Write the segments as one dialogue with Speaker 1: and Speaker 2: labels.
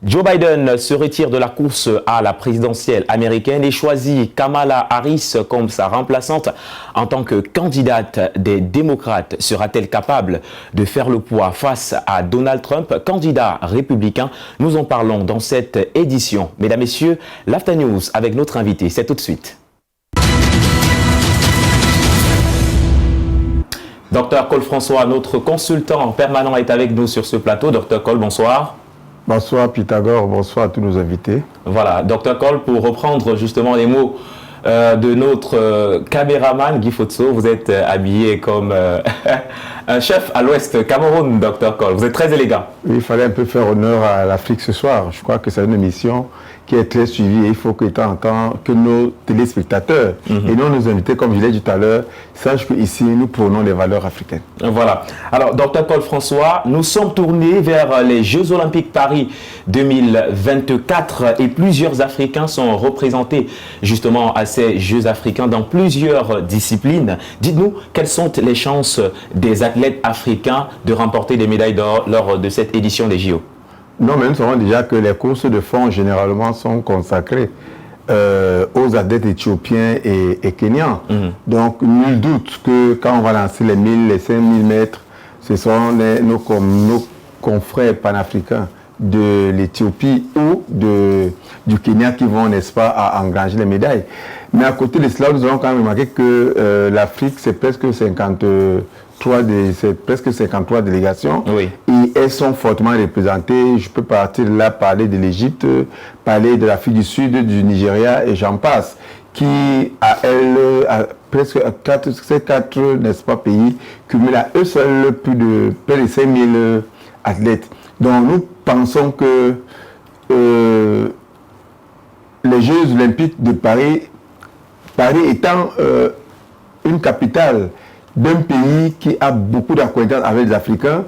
Speaker 1: Joe Biden se retire de la course à la présidentielle américaine et choisit Kamala Harris comme sa remplaçante en tant que candidate des démocrates. Sera-t-elle capable de faire le poids face à Donald Trump, candidat républicain? Nous en parlons dans cette édition. Mesdames, Messieurs, l'After News avec notre invité, c'est tout de suite. Dr Cole François, notre consultant permanent, est avec nous sur ce plateau. Dr Cole, bonsoir.
Speaker 2: Bonsoir Pythagore, bonsoir à tous nos invités.
Speaker 1: Voilà, Dr Cole, pour reprendre justement les mots de notre caméraman Guy Fotso, vous êtes habillé comme un chef à l'Ouest Cameroun, Dr Cole. Vous êtes très élégant.
Speaker 2: Oui, il fallait un peu faire honneur à l'Afrique ce soir. Je crois que c'est une émission qui est très suivie et il faut que, que nos téléspectateurs et non nos invités, comme je l'ai dit tout à l'heure, sachent qu'ici, nous prônons les valeurs africaines.
Speaker 1: Voilà. Alors, Dr Cole François, nous sommes tournés vers les Jeux Olympiques Paris 2024 et plusieurs Africains sont représentés justement à ces Jeux africains dans plusieurs disciplines. Dites-nous, quelles sont les chances des athlètes africains de remporter des médailles d'or lors de cette édition des JO?
Speaker 2: Non, mais nous savons déjà que les courses de fond généralement sont consacrées aux athlètes éthiopiens et kenyans. Donc, nul doute que quand on va lancer les 1000, les 5000 mètres, ce sont nos confrères panafricains de l'Éthiopie ou du Kenya qui vont, n'est-ce pas, à engranger les médailles. Mais à côté de cela, nous avons quand même remarqué que l'Afrique, c'est presque 53 délégations. Oui. Et elles sont fortement représentées. Je peux partir là, parler de l'Égypte, parler de l'Afrique du Sud, du Nigeria et j'en passe, qui à elles, presque ces quatre, n'est-ce pas, pays, cumulent à eux seuls plus de 5000 athlètes. Donc nous pensons que les Jeux Olympiques de Paris étant une capitale d'un pays qui a beaucoup d'acquaintance avec les Africains,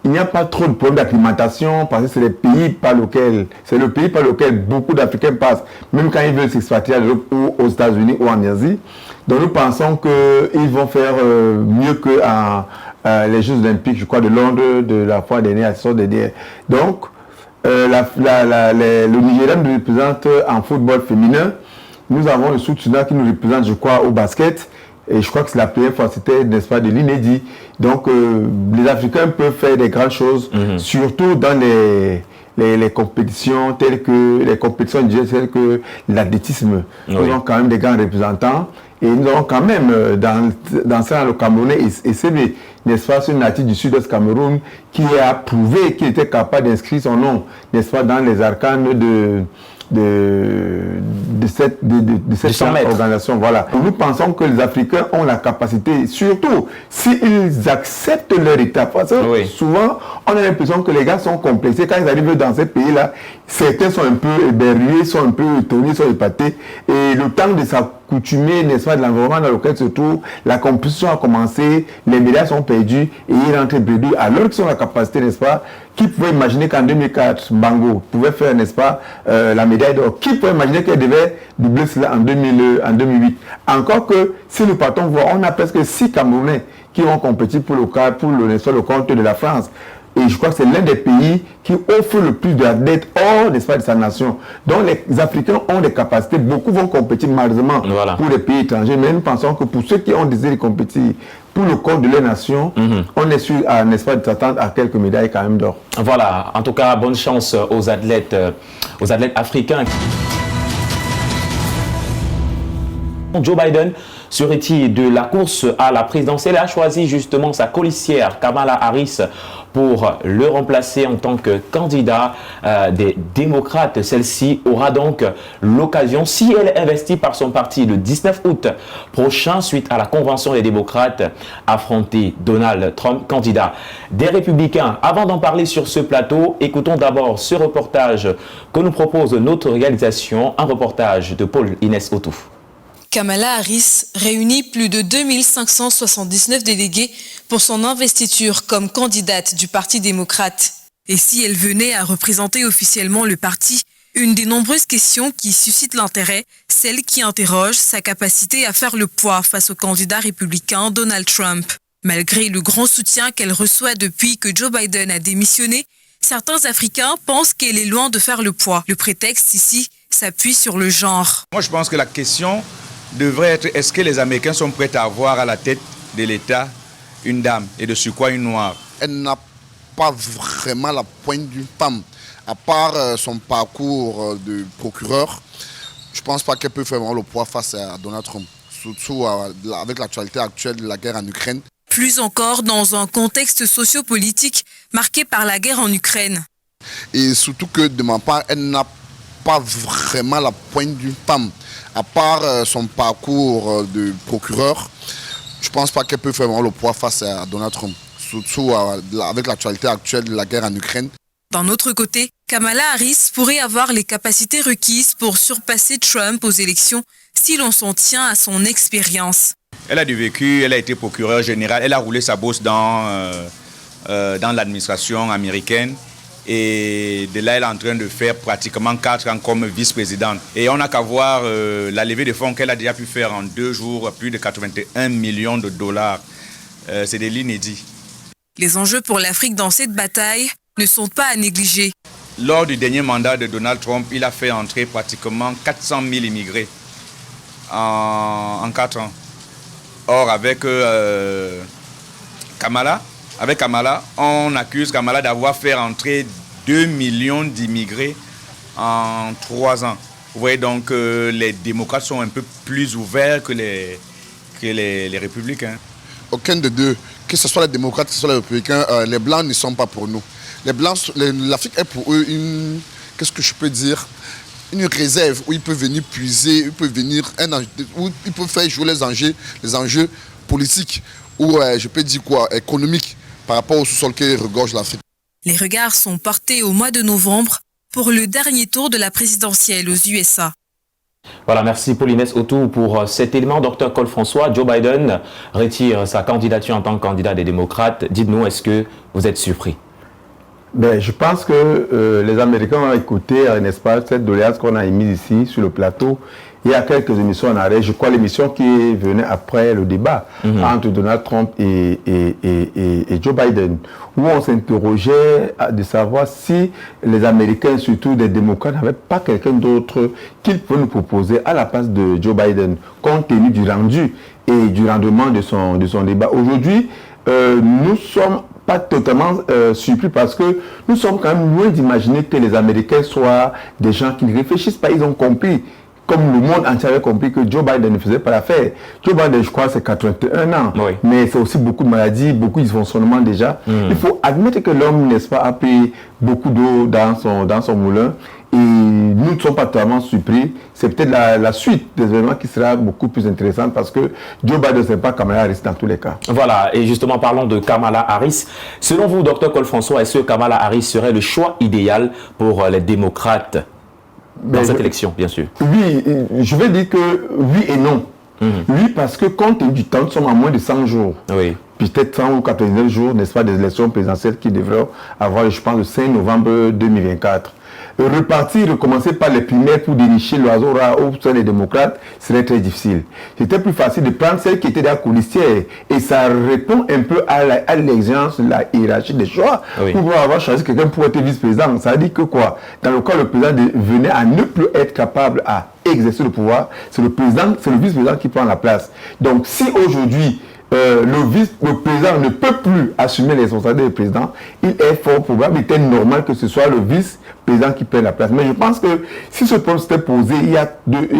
Speaker 2: il n'y a pas trop de problèmes d'acclimatation parce que c'est le pays par lequel beaucoup d'Africains passent, même quand ils veulent s'expatrier à l'Europe ou aux États-Unis ou en Asie. Donc nous pensons qu'ils vont faire mieux que les Jeux Olympiques, je crois, de Londres, de la fois dernière, Donc, le Nigeria nous représente en football féminin. Nous avons le Soudan qui nous représente, je crois, au basket. Et je crois que c'est la première fois, c'était, n'est-ce pas, de l'inédit. Donc, les Africains peuvent faire des grandes choses, surtout dans les compétitions telles que l'athlétisme. Oui. Nous avons quand même des grands représentants. Et nous avons quand même, dans ça, le Camerounais, et c'est, n'est-ce pas, ce natif du sud-est Cameroun qui a prouvé qu'il était capable d'inscrire son nom, n'est-ce pas, dans les arcanes de cette organisation. Voilà. Nous pensons que les Africains ont la capacité, surtout s'ils acceptent leur état. Parce que souvent, on a l'impression que les gars sont complexés. Quand ils arrivent dans ces pays-là, certains sont un peu éberlués, sont un peu étonnés, sont épatés. Et le temps de s'accoutumer, n'est-ce pas, de l'environnement dans lequel se trouve, la compétition a commencé, les médailles sont perdues et ils rentrent perdus. Alors qu'ils ont la capacité, n'est-ce pas, qui pouvait imaginer qu'en 2004, Bango pouvait faire, n'est-ce pas, la médaille d'or? Qui pouvait imaginer qu'elle devait doubler cela en 2008? Encore que, si nous partons voir, on a presque 6 Camerounais qui ont compétit pour le compte de la France. Et je crois que c'est l'un des pays qui offre le plus d'athlètes hors, n'est-ce pas, de sa nation. Donc les Africains ont des capacités. Beaucoup vont compétir malheureusement pour les pays étrangers. Mais nous pensons que pour ceux qui ont désiré compétir pour le compte de leur nation, on est sûr, n'est-ce pas, de s'attendre à quelques médailles quand même d'or.
Speaker 1: Voilà. En tout cas, bonne chance aux athlètes africains. Joe Biden se retire de la course à la présidentielle et a choisi justement sa colistière Kamala Harris pour le remplacer en tant que candidat des démocrates. Celle-ci aura donc l'occasion, si elle est investie par son parti le 19 août prochain, suite à la convention des démocrates, affronter Donald Trump, candidat des républicains. Avant d'en parler sur ce plateau, écoutons d'abord ce reportage que nous propose notre réalisation, un reportage de Paul Inès Otouf.
Speaker 3: Kamala Harris réunit plus de 2579 délégués pour son investiture comme candidate du Parti démocrate. Et si elle venait à représenter officiellement le parti, une des nombreuses questions qui suscitent l'intérêt, celle qui interroge sa capacité à faire le poids face au candidat républicain Donald Trump. Malgré le grand soutien qu'elle reçoit depuis que Joe Biden a démissionné, Certains Africains pensent qu'elle est loin de faire le poids. Le prétexte ici s'appuie sur le genre.
Speaker 4: Moi, je pense que la question devrait être, est-ce que les Américains sont prêts à avoir à la tête de l'État une dame et de surcroît une noire?
Speaker 5: Elle n'a pas vraiment la pointe d'une femme. À part son parcours de procureur, je ne pense pas qu'elle peut faire vraiment le poids face à Donald Trump. Surtout avec l'actualité actuelle de la guerre en Ukraine.
Speaker 3: Plus encore dans un contexte sociopolitique marqué par la guerre en Ukraine.
Speaker 5: Et surtout que de ma part, elle n'a pas vraiment la pointe d'une femme. À part son parcours de procureur, je ne pense pas qu'elle peut faire vraiment le poids face à Donald Trump. Surtout avec l'actualité actuelle de la guerre en Ukraine.
Speaker 3: D'un autre côté, Kamala Harris pourrait avoir les capacités requises pour surpasser Trump aux élections si l'on s'en tient à son expérience.
Speaker 4: Elle a du vécu, elle a été procureure générale, elle a roulé sa bosse dans l'administration américaine. Et de là, elle est en train de faire pratiquement 4 ans comme vice-présidente. Et on n'a qu'à voir la levée de fonds qu'elle a déjà pu faire en 2 jours, plus de 81 millions de dollars. C'est de l'inédit.
Speaker 3: Les enjeux pour l'Afrique dans cette bataille ne sont pas à négliger.
Speaker 4: Lors du dernier mandat de Donald Trump, il a fait entrer pratiquement 400 000 immigrés en 4 ans. Or, avec Kamala, on accuse Kamala d'avoir fait entrer 2 millions d'immigrés en 3 ans. Vous voyez donc que les démocrates sont un peu plus ouverts que les républicains.
Speaker 5: Aucun des deux, que ce soit les démocrates, que ce soit les républicains, les blancs ne sont pas pour nous. Les blancs, l'Afrique est pour eux une, qu'est-ce que je peux dire, une réserve où ils peuvent venir puiser, où ils peuvent faire jouer les enjeux politiques ou je peux dire quoi, économiques par rapport au sous-sol qui regorge l'Afrique.
Speaker 3: Les regards sont portés au mois de novembre pour le dernier tour de la présidentielle aux USA.
Speaker 1: Voilà, merci Paulinès Autou pour cet élément. Dr Cole François, Joe Biden retire sa candidature en tant que candidat des démocrates. Dites-nous, est-ce que vous êtes surpris?
Speaker 2: Ben, je pense que les Américains ont écouté, n'est-ce pas, cette doléance qu'on a émise ici sur le plateau. Il y a quelques émissions en arrêt, je crois l'émission qui venait après le débat entre Donald Trump et Joe Biden, où on s'interrogeait de savoir si les Américains, surtout des démocrates, n'avaient pas quelqu'un d'autre qu'ils pouvaient nous proposer à la place de Joe Biden, compte tenu du rendu et du rendement de son débat. Aujourd'hui, nous sommes pas totalement surpris parce que nous sommes quand même loin d'imaginer que les Américains soient des gens qui ne réfléchissent pas. Ils ont compris, comme le monde entier avait compris, que Joe Biden ne faisait pas l'affaire. Joe Biden, je crois, c'est 81 ans. Oui. Mais c'est aussi beaucoup de maladies, beaucoup de dysfonctionnements déjà. Il faut admettre que l'homme, n'est-ce pas, a pris beaucoup d'eau dans son moulin. Et nous ne sommes pas totalement surpris. C'est peut-être la suite des événements qui sera beaucoup plus intéressante parce que Joe Biden, ce n'est pas Kamala Harris dans tous les cas.
Speaker 1: Voilà, et justement, parlons de Kamala Harris. Selon vous, Dr Cole François, est-ce que Kamala Harris serait le choix idéal pour les démocrates dans cette élection, bien sûr?
Speaker 2: Oui, je vais dire que oui et non. Oui, parce que compte tenu du temps, nous sommes à moins de 100 jours. Oui. Peut-être 100 ou 99 jours, n'est-ce pas, des élections présidentielles qui devraient avoir, je pense, le 5 novembre 2024. Recommencer par les primaires pour dénicher l'oiseau rare au sein des démocrates serait très difficile. C'était plus facile de prendre celle qui était dans la coulissière et ça répond un peu à l'exigence de la hiérarchie des choix. Oui. Pour avoir choisi quelqu'un pour être vice-président, ça veut dire que quoi? Dans le cas où le président venait à ne plus être capable à exercer le pouvoir, c'est le vice-président qui prend la place. Donc si aujourd'hui le président ne peut plus assumer les responsabilités du président, il est fort probable, il était normal que ce soit le vice-président qui prenne la place. Mais je pense que si ce problème s'était posé il y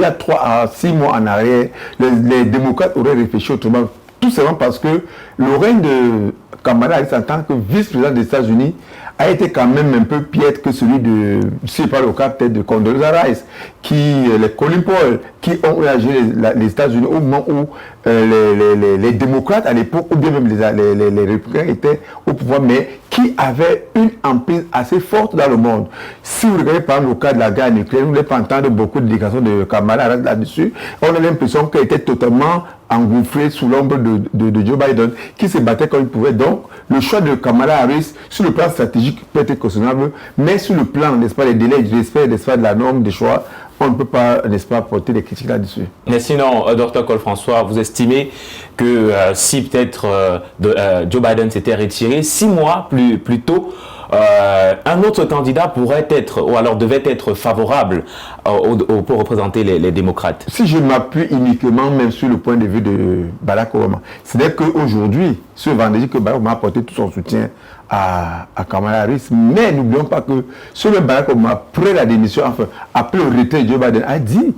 Speaker 2: a 3 à 6 mois en arrière, les démocrates auraient réfléchi autrement. Tout simplement parce que le règne de Kamala Harris en tant que vice-président des États-Unis a été quand même un peu piètre que celui de, si je parle au cas peut-être de Condoleezza Rice, les Colin Powell, qui ont réagi les États-Unis au moment où les démocrates à l'époque, ou bien même les républicains étaient au pouvoir, mais qui avaient une emprise assez forte dans le monde. Si vous regardez par exemple le cas de la guerre nucléaire, vous n'allez pas entendre beaucoup de déclarations de Kamala Harris là-dessus. On a l'impression qu'elle était totalement engouffrée sous l'ombre de Joe Biden, qui se battait comme il pouvait. Donc, le choix de Kamala Harris, sur le plan stratégique, peut être questionnable, mais sur le plan, n'est-ce pas, des délais, du respect, n'est-ce pas, de la norme des choix, on ne peut pas, n'est-ce pas, porter des critiques là-dessus.
Speaker 1: Mais sinon, Dr Cole François, vous estimez que si peut-être Joe Biden s'était retiré 6 mois plus tôt, un autre candidat pourrait être, ou alors devait être favorable pour représenter les démocrates.
Speaker 2: Si je m'appuie uniquement même sur le point de vue de Barack Obama, c'est-à-dire qu'aujourd'hui, ce vendredi, que Barack Obama a apporté tout son soutien à Kamala Harris, mais n'oublions pas que ce même Barack Obama, après la démission, enfin, après le retrait de Joe Biden, a dit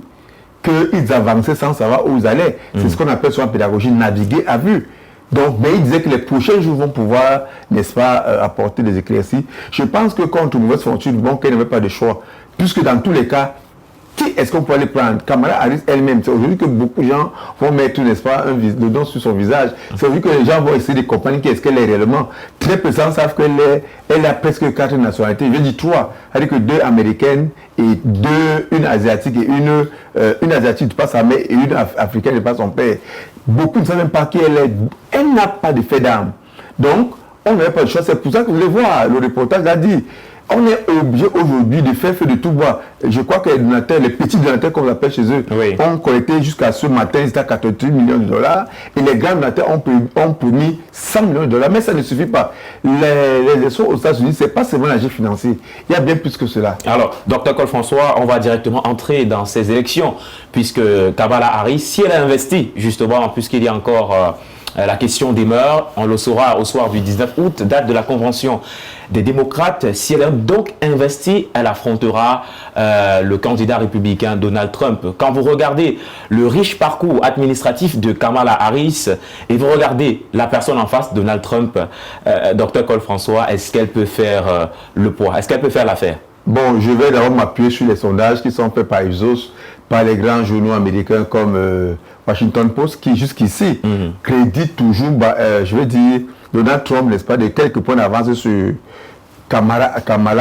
Speaker 2: qu'ils avançaient sans savoir où ils allaient. C'est ce qu'on appelle sur la pédagogie naviguer à vue. Donc, mais il disait que les prochains jours vont pouvoir, n'est-ce pas, apporter des éclaircies. Je pense que contre mauvaise fortune, bon, qu'elle n'avait pas de choix. Puisque dans tous les cas, qui est-ce qu'on peut aller prendre? Kamala Harris elle-même. C'est aujourd'hui que beaucoup de gens vont mettre, n'est-ce pas, le don sur son visage. C'est aujourd'hui que les gens vont essayer de comprendre qui est-ce qu'elle est réellement. Très peu de gens savent qu'elle a presque 4 nationalités. Je dis 3. C'est-à-dire que 2 américaines et une asiatique et une asiatique de par sa mère et une africaine de par son père. Beaucoup ne savent même pas qui elle est. Elle n'a pas de fait d'âme. Donc, on n'avait pas de choix. C'est pour ça que vous voulez voir, le reportage l'a dit. On est obligé aujourd'hui de faire feu de tout bois. Je crois que les donateurs, les petits donateurs qu'on appelle chez eux, ont collecté jusqu'à ce matin, c'était à 88 millions de dollars. Et les grands donateurs ont promis 100 millions de dollars. Mais ça ne suffit pas. Les élections aux États-Unis, ce n'est pas seulement l'agir financier. Il y a bien plus que cela.
Speaker 1: Alors, Dr Cole François, on va directement entrer dans ces élections, puisque Kamala Harris, si elle a investi, justement, puisqu'il y a encore la question demeure, on le saura au soir du 19 août, date de la convention des démocrates. Si elle a donc investi, elle affrontera le candidat républicain Donald Trump. Quand vous regardez le riche parcours administratif de Kamala Harris et vous regardez la personne en face, Donald Trump, Dr Cole François, est-ce qu'elle peut faire le poids? Est-ce qu'elle peut faire l'affaire?
Speaker 2: Bon, je vais d'abord m'appuyer sur les sondages qui sont faits par Ipsos, par les grands journaux américains comme Washington Post, qui jusqu'ici créditent toujours, je vais dire, Donald Trump, n'est-ce pas, de quelques points d'avance sur Kamala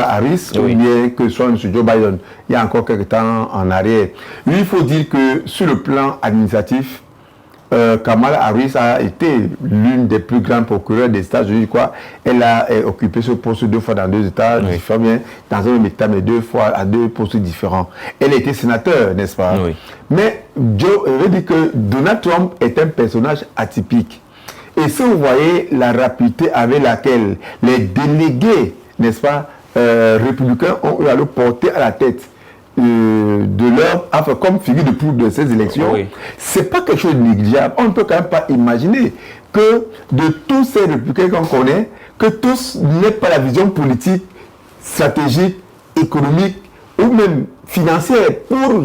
Speaker 2: Harris, ou bien que ce soit M. Joe Biden, il y a encore quelques temps en arrière. Lui, il faut dire que sur le plan administratif, Kamala Harris a été l'une des plus grandes procureurs des États-Unis. Elle a occupé ce poste 2 fois dans 2 États différents, dans un même État, mais 2 fois à 2 postes différents. Elle a été sénateur, n'est-ce pas? Oui. Mais je veux dire que Donald Trump est un personnage atypique. Et si vous voyez la rapidité avec laquelle les délégués, n'est-ce pas, républicains ont eu à le porter à la tête de leur, enfin, comme figure de proue de ces élections, c'est pas quelque chose de négligeable. On ne peut quand même pas imaginer que de tous ces républicains qu'on connaît, que tous n'aient pas la vision politique, stratégique, économique ou même financière pour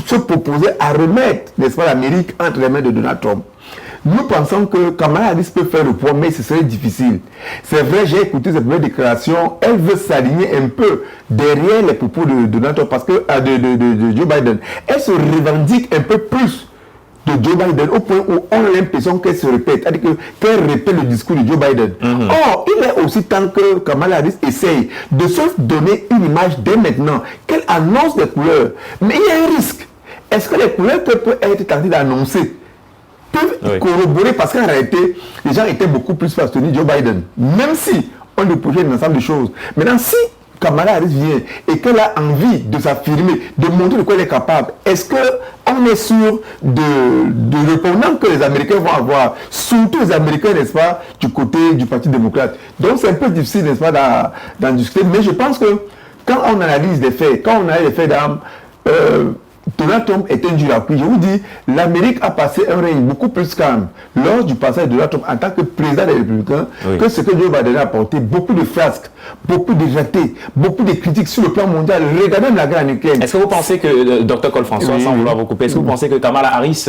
Speaker 2: se proposer à remettre, n'est-ce pas, l'Amérique entre les mains de Donald Trump. Nous pensons que Kamala Harris peut faire le poids, mais ce serait difficile. C'est vrai, j'ai écouté cette première déclaration. Elle veut s'aligner un peu derrière les propos de Donald Trump, parce que de Joe Biden. Elle se revendique un peu plus de Joe Biden au point où on a l'impression qu'elle se répète, c'est-à-dire qu'elle répète le discours de Joe Biden. Or, il est aussi temps que Kamala Harris essaye de se donner une image dès maintenant, qu'elle annonce des couleurs. Mais il y a un risque. Est-ce que les couleurs qu'elle peut être tentée d'annoncer peuvent corroborer, parce qu'en réalité, les gens étaient beaucoup plus pour soutenir Joe Biden, même si on lui projetait un ensemble de choses. Maintenant, si Kamala Harris vient et qu'elle a envie de s'affirmer, de montrer de quoi elle est capable, est-ce qu'on est sûr de répondant que les Américains vont avoir, surtout les Américains, n'est-ce pas, du côté du Parti démocrate? Donc c'est un peu difficile, n'est-ce pas, d'en discuter, mais je pense que quand on analyse les faits, quand on a les faits d'âme, Donald Trump est un dur appui. Je vous dis, l'Amérique a passé un règne beaucoup plus calme lors du passage de Donald Trump en tant que président des Républicains que ce que Joe Biden a apporté. Beaucoup de frasques, beaucoup de ratés, beaucoup de critiques sur le plan mondial. Regardez même la guerre en Ukraine.
Speaker 1: Est-ce que vous pensez que, Dr Cole François, sans vouloir vous couper, est-ce que vous pensez que Kamala Harris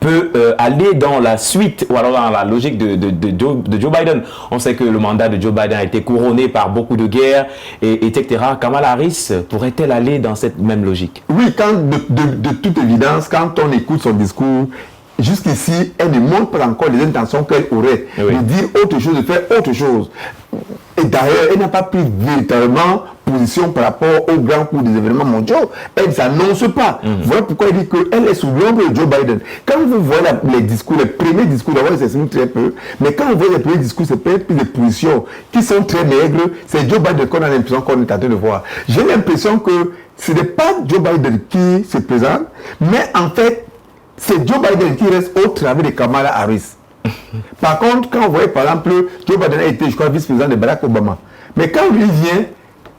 Speaker 1: peut aller dans la suite ou alors dans la logique de Joe Biden? On sait que le mandat de Joe Biden a été couronné par beaucoup de guerres, etc. Kamala Harris pourrait-elle aller dans cette même logique?
Speaker 2: Oui, quand de toute évidence, quand on écoute son discours, jusqu'ici, elle ne montre pas encore les intentions qu'elle aurait de dire autre chose, de faire autre chose. Et d'ailleurs, elle n'a pas pris véritablement position par rapport au grand cours des événements mondiaux. Elle ne s'annonce pas. Voilà pourquoi elle dit qu'elle est sous l'ombre de Joe Biden. Quand vous voyez les discours, les premiers discours, d'abord, c'est très peu. Mais quand vous voyez les premiers discours, c'est peut-être plus des positions qui sont très maigres. C'est Joe Biden qu'on a l'impression qu'on est en train de voir. J'ai l'impression que ce n'est pas Joe Biden qui se présente, mais en fait, c'est Joe Biden qui reste au travers de Kamala Harris. Par contre, quand vous voyez par exemple, Joe Biden a été, je crois, vice-président de Barack Obama. Mais quand lui vient,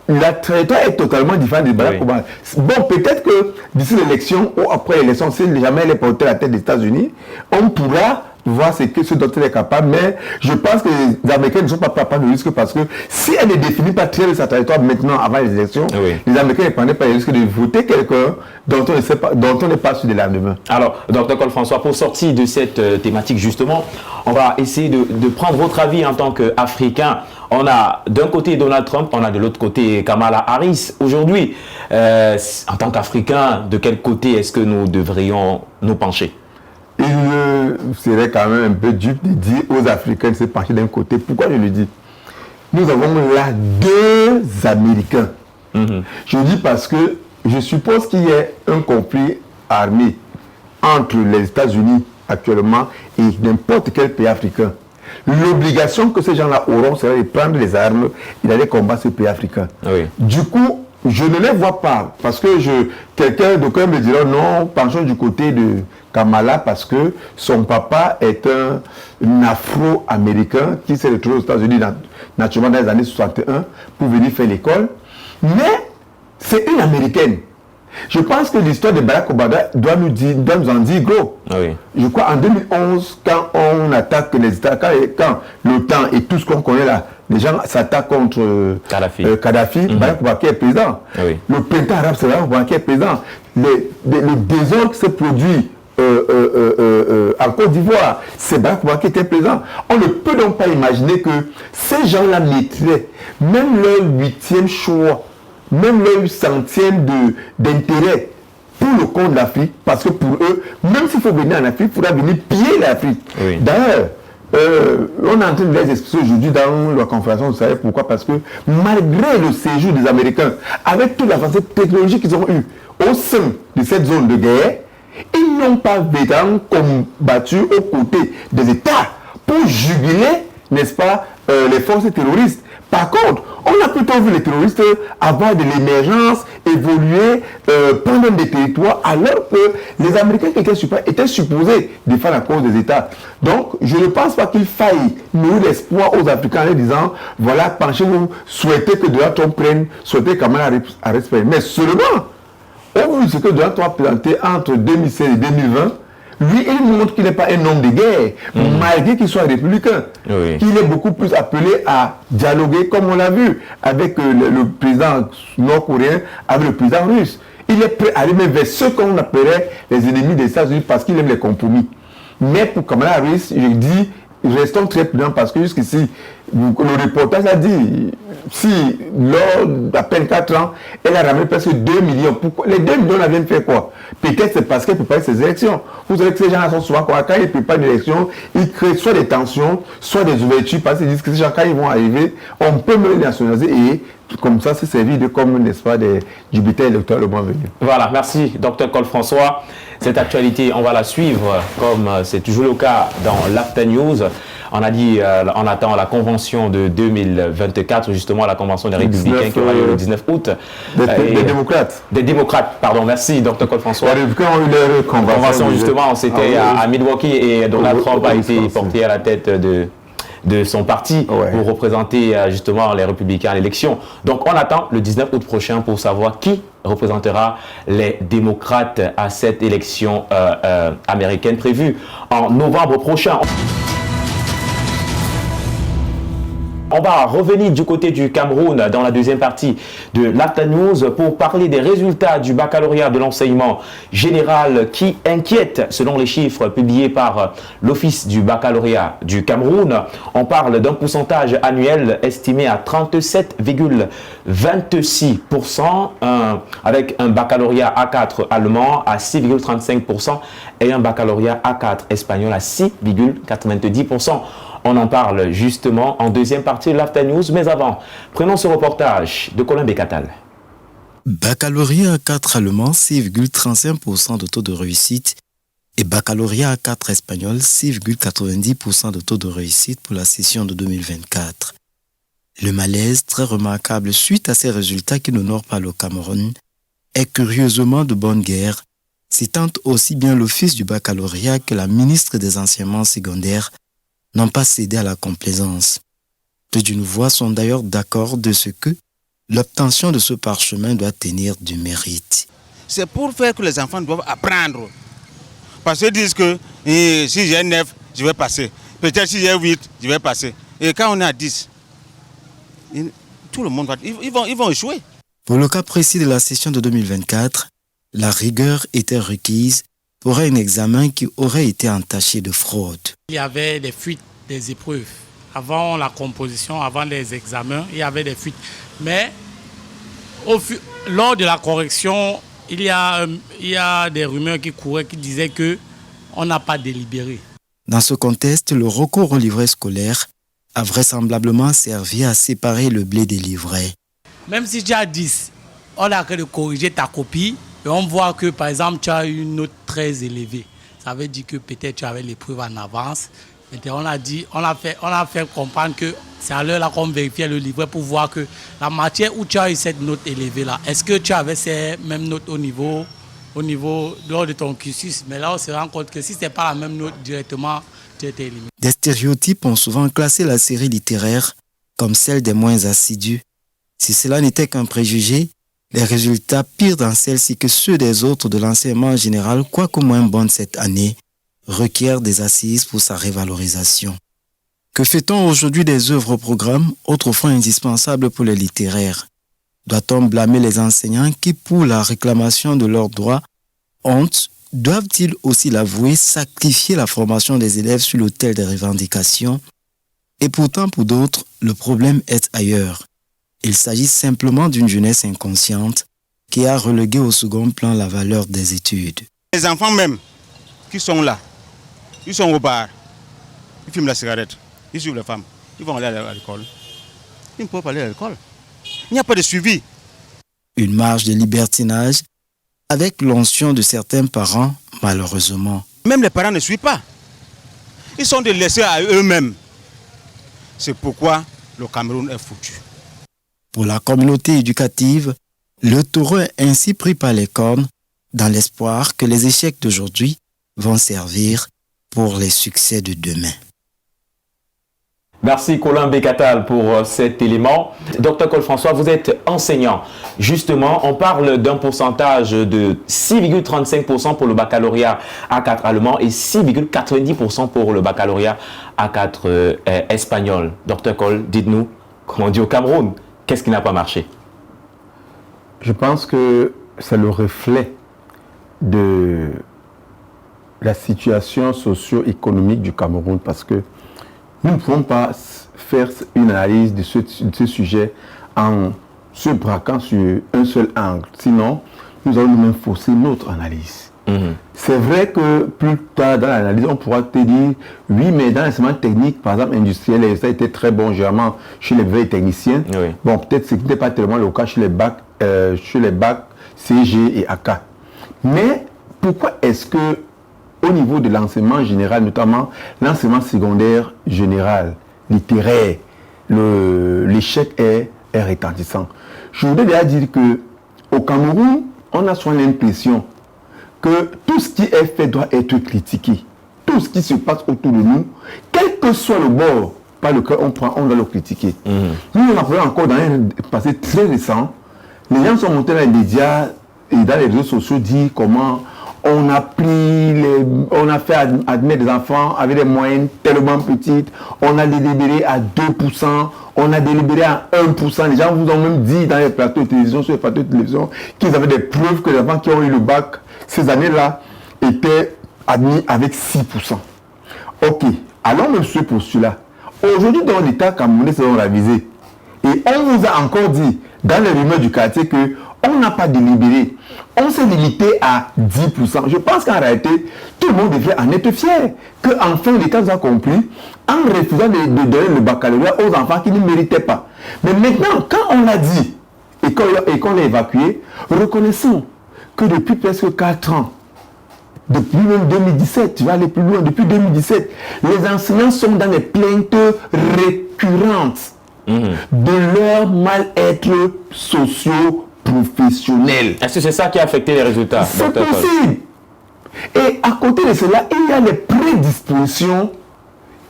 Speaker 2: la trajectoire est totalement différente de Barack Obama. Bon, peut-être que d'ici l'élection ou après l'élection, si jamais elle est portée à la tête des États-Unis, on pourra voir ce dont elle est capable, mais je pense que les Américains ne sont pas prendre le risque parce que si elle ne définit pas très bien sa trajectoire maintenant avant les élections, les Américains ne prenaient pas le risque de voter quelqu'un dont on ne sait pas, dont on n'est pas sûr de lendemain.
Speaker 1: Alors, Dr Cole-François, pour sortir de cette thématique justement, on va essayer de prendre votre avis en tant qu'Africain. On a d'un côté Donald Trump, on a de l'autre côté Kamala Harris. Aujourd'hui, en tant qu'Africain, de quel côté est-ce que nous devrions nous pencher?
Speaker 2: Il serait quand même un peu dupe de dire aux Africains de se pencher d'un côté. Pourquoi je le dis? Nous avons là deux Américains. Je dis parce que je suppose qu'il y a un conflit armé entre les États-Unis actuellement et n'importe quel pays africain. L'obligation que ces gens-là auront serait de prendre les armes et d'aller combattre ce pays africain. Du coup, je ne les vois pas parce que quelqu'un me dira non, penchons du côté de Kamala parce que son papa est un Afro-Américain qui s'est retrouvé aux États-Unis naturellement dans les années 61 pour venir faire l'école. Mais c'est une Américaine. Je pense que l'histoire de Barack Obama doit nous en dire gros. Je crois en 2011, quand on attaque les États, quand l'OTAN et tout ce qu'on connaît là, les gens s'attaquent contre Kadhafi, Barack Obama qui est président. Le printemps arabe, c'est Barack Obama qui est président. Le désordre qui s'est produit en Côte d'Ivoire, c'est Barack Obama qui était présent. On ne peut donc pas imaginer que ces gens-là mettraient même leur 8e choix, même leur 100e d'intérêt pour le compte de l'Afrique, parce que pour eux, même s'il faut venir en Afrique, il faudra venir piller l'Afrique. D'ailleurs, on est en train de les expliquer aujourd'hui dans la conférence, vous savez pourquoi? Parce que malgré le séjour des Américains, avec toute l'avancée technologique qu'ils ont eue au sein de cette zone de guerre, ils n'ont pas vraiment combattu aux côtés des États pour juguler, n'est-ce pas, les forces terroristes. Par contre, on a plutôt vu les terroristes avoir de l'émergence, évoluer, prendre des territoires, alors que les Américains qui étaient supposés défendre la cause des États. Donc, je ne pense pas qu'il faille nourrir l'espoir aux Africains en leur disant, voilà, penchez-vous, souhaitez que Donald Trump prenne, souhaitez Kamala Harris prenne. Mais seulement, au vu de ce que Donald Trump a présenté entre 2016 et 2020, lui, il montre qu'il n'est pas un homme de guerre, malgré qu'il soit républicain. Qu'il est beaucoup plus appelé à dialoguer, comme on l'a vu, avec le président nord-coréen, avec le président russe. Il est prêt à aller même vers ceux qu'on appellerait les ennemis des États-Unis parce qu'il aime les compromis. Mais pour Kamala Harris, je dis, restons très prudents parce que jusqu'ici, le reportage a dit, si lors d'à peine 4 ans, elle a ramené presque 2 millions. Pourquoi? Les 2 millions, elle vient de faire quoi? Peut-être c'est parce qu'elle prépare ses élections. Vous savez que ces gens-là sont souvent quoi? Quand ils préparent une élection, ils créent soit des tensions, soit des ouvertures, parce qu'ils disent que ces gens, quand ils vont arriver, on peut me les nationaliser et comme ça, c'est servi de comme, n'est-ce pas, du bulletin électoral le mois venu.
Speaker 1: Voilà, merci, Dr Cole-François. Cette actualité, on va la suivre, comme c'est toujours le cas dans l'After News. On a dit, on attend la convention de 2024, justement la convention des Républicains qui aura lieu le 19 août.
Speaker 2: Des démocrates.
Speaker 1: Des démocrates, pardon, merci, Dr Cole-François.
Speaker 2: Les Républicains ont eu leur
Speaker 1: convention, justement, c'était à Milwaukee et Donald Trump a été porté à la tête de son parti pour représenter justement les Républicains à l'élection. Donc on attend le 19 août prochain pour savoir qui représentera les démocrates à cette élection américaine prévue en novembre prochain. On va revenir du côté du Cameroun dans la deuxième partie de l'After News pour parler des résultats du baccalauréat de l'enseignement général qui inquiètent selon les chiffres publiés par l'Office du baccalauréat du Cameroun. On parle d'un pourcentage annuel estimé à 37,26% avec un baccalauréat A4 allemand à 6,35% et un baccalauréat A4 espagnol à 6,90%. On en parle justement en deuxième partie de l'After News. Mais avant, prenons ce reportage de Colin Bécatal.
Speaker 6: Baccalauréat A4 allemand, 6,35% de taux de réussite et baccalauréat A4 espagnol, 6,90% de taux de réussite pour la session de 2024. Le malaise très remarquable suite à ces résultats qui n'honorent pas le Cameroun est curieusement de bonne guerre, citant aussi bien l'Office du baccalauréat que la ministre des enseignements secondaires n'ont pas cédé à la complaisance. d'une voix sont d'ailleurs d'accord de ce que l'obtention de ce parchemin doit tenir du mérite.
Speaker 7: C'est pour faire que les enfants doivent apprendre. Parce qu'ils disent que si j'ai 9, je vais passer. Peut-être si j'ai 8, je vais passer. Et quand on est à 10, tout le monde va... Ils vont échouer.
Speaker 6: Pour le cas précis de la session de 2024, la rigueur était requise pour un examen qui aurait été entaché de fraude.
Speaker 8: Il y avait des fuites des épreuves. Avant la composition, avant les examens, il y avait des fuites. Mais lors de la correction, il y a des rumeurs qui couraient qui disaient qu'on n'a pas délibéré.
Speaker 6: Dans ce contexte, le recours au livret scolaire a vraisemblablement servi à séparer le blé des livrets.
Speaker 8: Même si tu as 10, on a que de corriger ta copie et on voit que par exemple tu as une note très élevée. Ça veut dire que peut-être tu avais l'épreuve en avance. Et on a fait comprendre que c'est à l'heure là qu'on vérifiait le livret pour voir que la matière où tu as eu cette note élevée là, est-ce que tu avais ces mêmes notes au niveau lors de ton cursus. Mais là on se rend compte que si ce n'est pas la même note directement, tu étais éliminé.
Speaker 6: Des stéréotypes ont souvent classé la série littéraire comme celle des moins assidus. Si cela n'était qu'un préjugé, les résultats pires dans celle-ci que ceux des autres de l'enseignement général, quoique moins bonnes cette année, requièrent des assises pour sa révalorisation. Que fait-on aujourd'hui des œuvres au programme, autrefois indispensables pour les littéraires? Doit-on blâmer les enseignants qui, pour la réclamation de leurs droits, doivent-ils aussi l'avouer, sacrifier la formation des élèves sur l'autel des revendications? Et pourtant, pour d'autres, le problème est ailleurs. Il s'agit simplement d'une jeunesse inconsciente qui a relégué au second plan la valeur des études.
Speaker 7: Les enfants même qui sont là, ils sont au bar, ils fument la cigarette, ils suivent les femmes, ils vont aller à l'école. Ils ne peuvent pas aller à l'école. Il n'y a pas de suivi.
Speaker 6: Une marge de libertinage avec l'onction de certains parents, malheureusement.
Speaker 7: Même les parents ne suivent pas. Ils sont laissés à eux-mêmes. C'est pourquoi le Cameroun est foutu.
Speaker 6: Pour la communauté éducative, le taureau est ainsi pris par les cornes dans l'espoir que les échecs d'aujourd'hui vont servir pour les succès de demain.
Speaker 1: Merci Colin Bécatal pour cet élément. Dr Col François, vous êtes enseignant. Justement, on parle d'un pourcentage de 6,35% pour le baccalauréat A4 allemand et 6,90% pour le baccalauréat A4 espagnol. Dr Col, dites-nous, comment on dit au Cameroun, qu'est-ce qui n'a pas marché?
Speaker 2: Je pense que c'est le reflet de la situation socio-économique du Cameroun parce que nous ne pouvons pas faire une analyse de ce sujet en se braquant sur un seul angle. Sinon, nous allons nous-mêmes fausser notre analyse. C'est vrai que plus tard dans l'analyse, on pourra te dire, oui, mais dans l'enseignement technique, par exemple industriel, ça a été très bon généralement chez les vrais techniciens. Oui. Bon, peut-être ce n'était pas tellement le cas chez les bacs CG et AK. Mais pourquoi est-ce que au niveau de l'enseignement général, notamment l'enseignement secondaire général, littéraire, l'échec est retentissant? Je voudrais déjà dire qu'au Cameroun, on a souvent l'impression que tout ce qui est fait doit être critiqué. Tout ce qui se passe autour de nous, quel que soit le bord par lequel on prend, on doit le critiquer. Nous, on a parlé encore dans un passé très récent, les gens sont montés dans les médias et dans les réseaux sociaux dire comment on a fait admettre des enfants avec des moyennes tellement petites, on a délibéré à 2%, on a délibéré à 1%. Les gens vous ont même dit dans les plateaux de télévision, sur les plateaux de télévision, qu'ils avaient des preuves que les enfants qui ont eu le bac ces années-là étaient admis avec 6%. Ok, allons même ce postulat. Aujourd'hui, dans l'État camerounais, c'est la visée. Et on vous a encore dit, dans les rumeurs du quartier, qu'on n'a pas délibéré. On s'est limité à 10%. Je pense qu'en réalité, tout le monde devrait en être fier. Qu'enfin, l'État nous a compris en refusant de donner le baccalauréat aux enfants qui ne méritaient pas. Mais maintenant, quand on l'a dit et qu'on l'a évacué, reconnaissons que depuis presque 4 ans, depuis même 2017, tu vas aller plus loin, depuis 2017, les enseignants sont dans des plaintes récurrentes de leur mal-être socio-professionnel.
Speaker 1: Est-ce que c'est ça qui a affecté les résultats?
Speaker 2: C'est possible. Et à côté de cela, il y a les prédispositions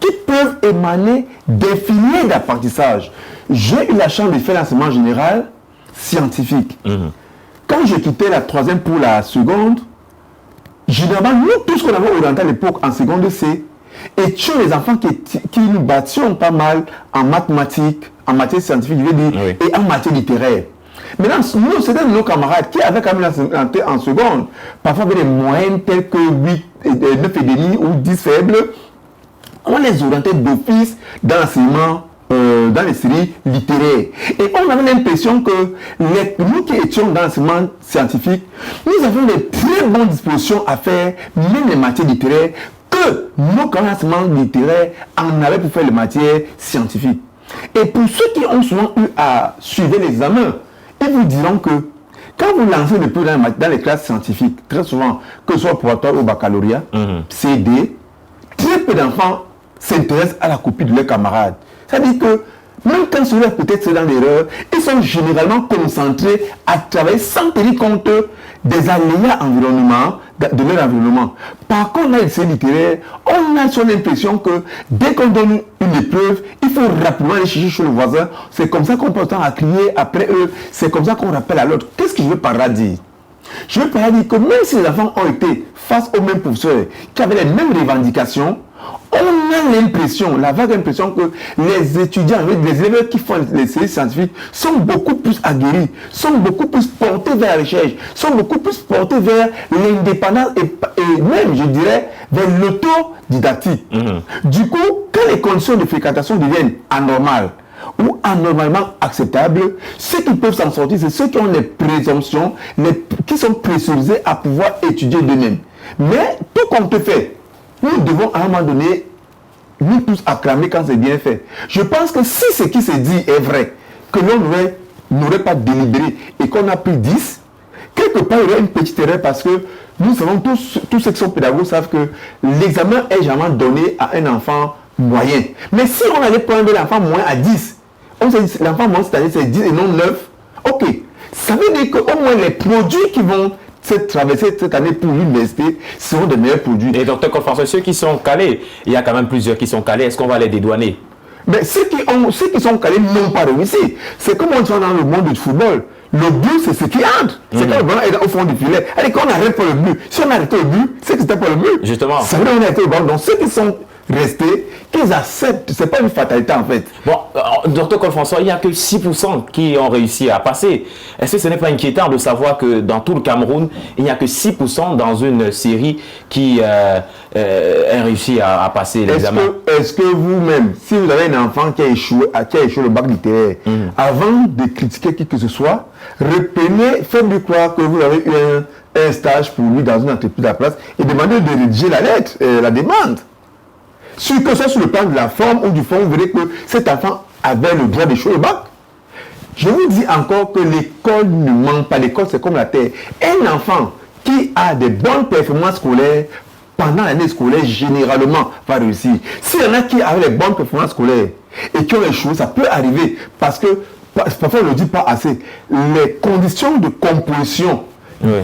Speaker 2: qui peuvent émaner des filières d'apprentissage. J'ai eu la chance de faire l'enseignement général scientifique. Quand je quittais la 3e pour la seconde, généralement, nous, tout ce qu'on avait orienté à l'époque en seconde C, étions les enfants qui nous battions pas mal en mathématiques, en matière scientifique, je veux dire, et en matière littéraire. Maintenant, nous, c'était nos camarades qui avaient quand même en seconde, parfois avec des moyennes telles que 8, 9,5 ou 10 faibles, on les orientait d'office dans l'enseignement, dans les séries littéraires. Et on avait l'impression que nous qui étions dans l'enseignement scientifique, nous avons des très bonnes dispositions à faire, même les matières littéraires, que nos enseignements littéraires en avaient pour faire les matières scientifiques. Et pour ceux qui ont souvent eu à suivre les examens, ils vous diront que quand vous lancez le peu dans les classes scientifiques, très souvent, que ce soit pour toi au baccalauréat, CD, très peu d'enfants s'intéressent à la copie de leurs camarades. C'est-à-dire que même quand ceux-là peut-être c'est dans l'erreur, ils sont généralement concentrés à travailler sans tenir compte des aléas de leur environnement. Par contre, dans les séries littéraires, on a son impression que dès qu'on donne une épreuve, il faut rapidement aller chercher chez le voisin. C'est comme ça qu'on peut temps à crier après eux. C'est comme ça qu'on rappelle à l'autre. Qu'est-ce que je veux par là dire? Je veux par là dire que même si les enfants ont été face aux mêmes professeurs, qui avaient les mêmes revendications, on a l'impression, la vague impression que les étudiants, les élèves qui font les séries scientifiques sont beaucoup plus aguerris, sont beaucoup plus portés vers la recherche, sont beaucoup plus portés vers l'indépendance et même, je dirais, vers l'autodidactique. Du coup, quand les conditions de fréquentation deviennent anormales ou anormalement acceptables, ceux qui peuvent s'en sortir, c'est ceux qui ont les présomptions, qui sont pressurisés à pouvoir étudier d'eux-mêmes. Mais tout compte fait, nous devons à un moment donné, nous tous acclamer quand c'est bien fait. Je pense que si ce qui se dit est vrai, que l'on n'aurait pas délibéré et qu'on a pris 10, quelque part il y aurait une petite erreur parce que nous savons tous ceux qui sont pédagogues savent que l'examen est jamais donné à un enfant moyen. Mais si on allait prendre l'enfant moyen à 10, on sait que l'enfant moyen cette année c'est 10 et non 9, ok. Ça veut dire qu'au moins les produits qui vont traverser cette année pour l'université seront de meilleurs produits.
Speaker 1: Et docteur Kolfansoy, ceux qui sont calés, il y a quand même plusieurs qui sont calés, est-ce qu'on va les dédouaner?
Speaker 2: Mais ceux qui sont calés n'ont pas réussi. C'est comme on soit dans le monde du football. Le but, c'est ce qui entre. C'est quand le ballon est au fond du filet. Allez, quand on arrête pour le but, si on arrête le but, c'est que c'était pour le but.
Speaker 1: Justement.
Speaker 2: Ça veut dire qu'on a arrêté le ballon. Donc ceux qui sont restés, qu'ils acceptent, c'est pas une fatalité en fait.
Speaker 1: Bon, docteur Kolfansoy, il n'y a que 6% qui ont réussi à passer. Est-ce que ce n'est pas inquiétant de savoir que dans tout le Cameroun, il n'y a que 6% dans une série qui a réussi à passer l'examen?
Speaker 2: Est-ce que vous-même, si vous avez un enfant qui a échoué le bac littéraire, avant de critiquer qui que ce soit, reprenez, faites-lui croire que vous avez eu un stage pour lui dans une entreprise à place et demandez de rédiger la lettre, la demande. Que ce soit sur le plan de la forme ou du fond, vous verrez que cet enfant avait le droit d'échouer le bac. Je vous dis encore que l'école ne manque pas. L'école, c'est comme la terre. Un enfant qui a des bonnes performances scolaires pendant l'année scolaire, généralement, va réussir. S'il y en a qui avaient les bonnes performances scolaires et qui ont échoué, ça peut arriver parce que, parfois on ne le dit pas assez, les conditions de composition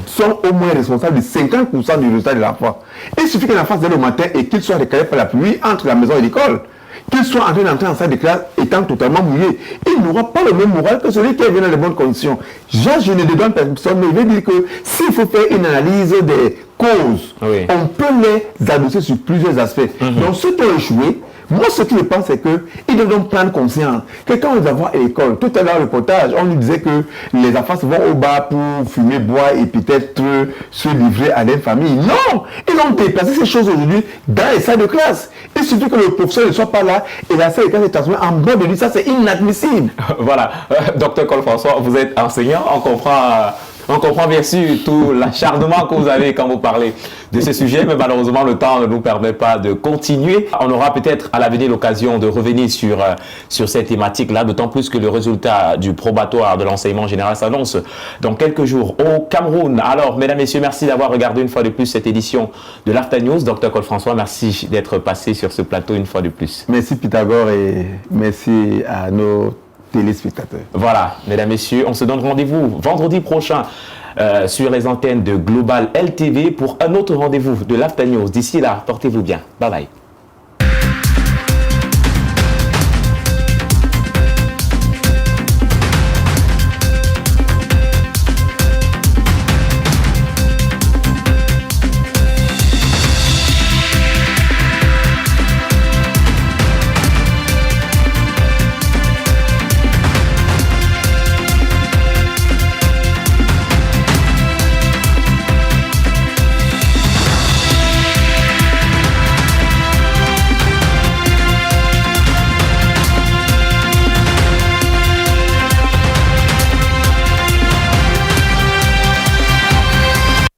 Speaker 2: sont au moins responsables de 50% du résultat de l'enfant. Il suffit qu'un enfant se lève le matin et qu'il soit recalé par la pluie entre la maison et l'école, qu'il soit en train d'entrer en salle de classe étant totalement mouillé. Il n'aura pas le même moral que celui qui est venu dans les bonnes conditions. Je ne dédouane personne, mais je veux dire que s'il faut faire une analyse des causes, on peut les adosser sur plusieurs aspects. Donc ceux qui ont échoué, moi ce que je pense c'est qu'ils doivent prendre conscience que quand nous avons à l'école, tout à l'heure le reportage, on nous disait que les enfants se vont au bar pour fumer, boire et peut-être se livrer à leur famille. Non, ils ont déplacé ces choses aujourd'hui dans les salles de classe. Il suffit que le professeur ne soit pas là et la salle de classe est transformée en bord de lui. Ça c'est inadmissible.
Speaker 1: Voilà, docteur Kolfansoy, vous êtes enseignant, on comprend bien sûr tout l'acharnement que vous avez quand vous parlez de ce sujet, mais malheureusement le temps ne nous permet pas de continuer. On aura peut-être à l'avenir l'occasion de revenir sur cette thématique-là, d'autant plus que le résultat du probatoire de l'enseignement général s'annonce dans quelques jours au Cameroun. Alors, mesdames, messieurs, merci d'avoir regardé une fois de plus cette édition de l'After News. Docteur Kolfansoy, merci d'être passé sur ce plateau une fois de plus.
Speaker 2: Merci Pythagore et merci à nos téléspectateurs.
Speaker 1: Voilà, mesdames, messieurs, on se donne rendez-vous vendredi prochain sur les antennes de Global LTV pour un autre rendez-vous de l'After News. D'ici là, portez-vous bien. Bye bye.